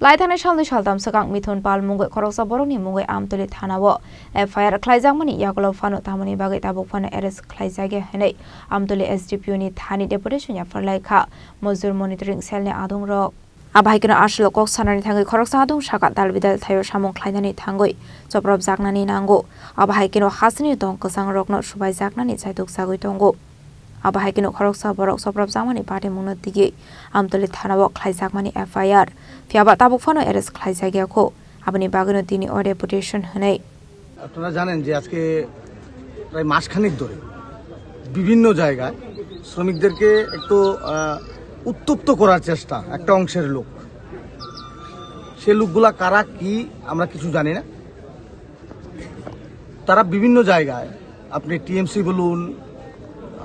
Laithane shalni shaldam sakang mithun pal mungoi koroksa boroni mungoi amtuli thanawo FIR khlaijangmani yakolo fano tamani bagai tabuk fano arrest khlaijage henei amtuli SDPU ni thani deputation ya farlaikha mojur monitoring cell ne adung rok abaikena ashlo kok sanani thangai koroksa adung shaka dalbidal thayo samung khlainani thangoi choprop jaknani nango abaikeno hasini dong kasang rokno subai jaknani chaituk sagoi tongo Abahakino koroksa borok soprab jamani party mungno dige amtoli thanawo khlaijakmani FIR fiaba tabuk fano arrest khlaijage ko abani bagano tini o deputation hanai আপনারা জানেন যে আজকে প্রায় মাসখানেক ধরে বিভিন্ন জায়গায় শ্রমিকদেরকে একটু উত্তপ্ত করার চেষ্টা একটা অংশের লোক সেই লোকগুলা কারা কি আমরা কিছু জানি না তারা বিভিন্ন জায়গায় আপনি টিএমসি বলুন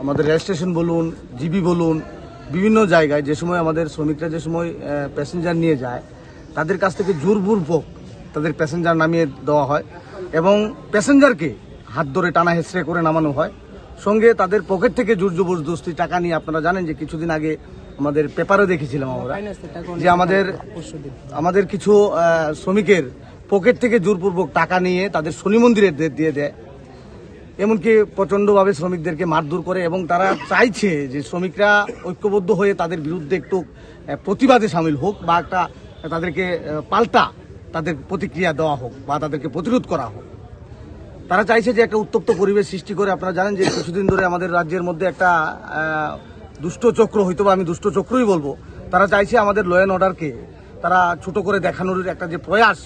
আমাদের রেল স্টেশন বলুন জিবি বলুন বিভিন্ন জায়গায় যে সময় আমাদের শ্রমিকরা যে সময় প্যাসেঞ্জার নিয়ে যায় তাদের কাছ থেকে জোরপূর্বক তাদের প্যাসেঞ্জার নামিয়ে দেওয়া হয় এবং প্যাসেঞ্জারকে হাত ধরে টানা হেঁচড়ে করে নামানো হয় সঙ্গে তাদের পকেট থেকে জোর জবরদস্তি টাকা নিয়ে আপনারা জানেন যে কিছুদিন আগে আমাদের পেপারে দেখেছিলাম আমরা যে আমাদের কিছু শ্রমিকের পকেট থেকে জোরপূর্বক টাকা নিয়ে তাদের শনি মন্দিরে দিয়ে দেয় এমনকি প্রচণ্ডভাবে শ্রমিকদেরকে মারধর করে এবং তারা চাইছে যে শ্রমিকরা ঐক্যবদ্ধ হয়ে তাদের বিরুদ্ধে একটু প্রতিবাদে সামিল হোক বা একটা তাদেরকে পাল্টা তাদের প্রতিক্রিয়া দেওয়া হোক বা তাদেরকে প্রতিরোধ করা হোক তারা চাইছে যে একটা উত্তপ্ত পরিবেশ সৃষ্টি করে আপনারা জানেন যে কিছুদিন ধরে আমাদের রাজ্যের মধ্যে একটা দুষ্ট চক্র হয়তো বা আমি দুষ্ট চক্রই বলবো তারা চাইছে আমাদের ল অ্যান্ড অর্ডারকে তারা ছোট করে দেখানোর একটা যে প্রয়াস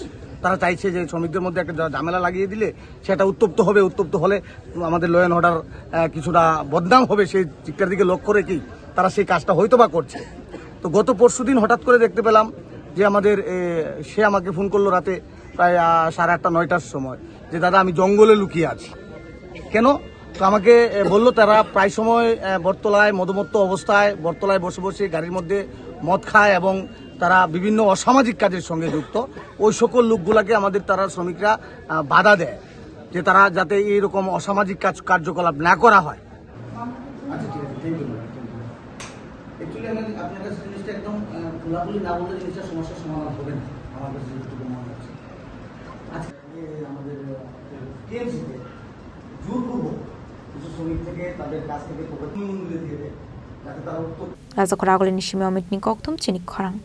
তারা চাইছে যে শ্রমিকদের মধ্যে একটা ঝামেলা লাগিয়ে দিলে সেটা উত্তপ্ত হবে উত্তপ্ত হলে আমাদের ল অ্যান্ড অর্ডার কিছুটা বদনাম হবে সেই দিকটার দিকে লক্ষ্য রেখেই তারা সেই কাজটা হয়তো বা করছে তো গত পরশুদিন হঠাৎ করে দেখতে পেলাম যে আমাদের সে আমাকে ফোন করলো রাতে প্রায় 8:30 9টার সময় যে দাদা আমি জঙ্গলে লুকিয়ে আছি কেন তো আমাকে বললো তারা প্রায় সময় বটতলায় মদমত্ত অবস্থায় বটতলায় বসে বসে গাড়ির মধ্যে মদ খায় এবং তারা বিভিন্ন অসামাজিক কাজের সঙ্গে যুক্ত ওই সকল লোকগুলাকে আমাদের তারা শ্রমিকরা বাধা দেয় যে তারা যাতে এইরকম অসামাজিক কার্যকলাপ না করা হয় একদম খোলাখুলি না বললে জিনিসটা সমস্যার সমাধান হবে না আমার কাছে যেটুকু মনে হচ্ছে আজকে আমাদের টিএমসিতে জোরপূর্বক কিছু শ্রমিক থেকে তাদের কাছ থেকে মন্দিরে দিয়ে দেয় যাতে তারা Raza Koragoli Nishimi Omit Nikoktum Chinik Korang.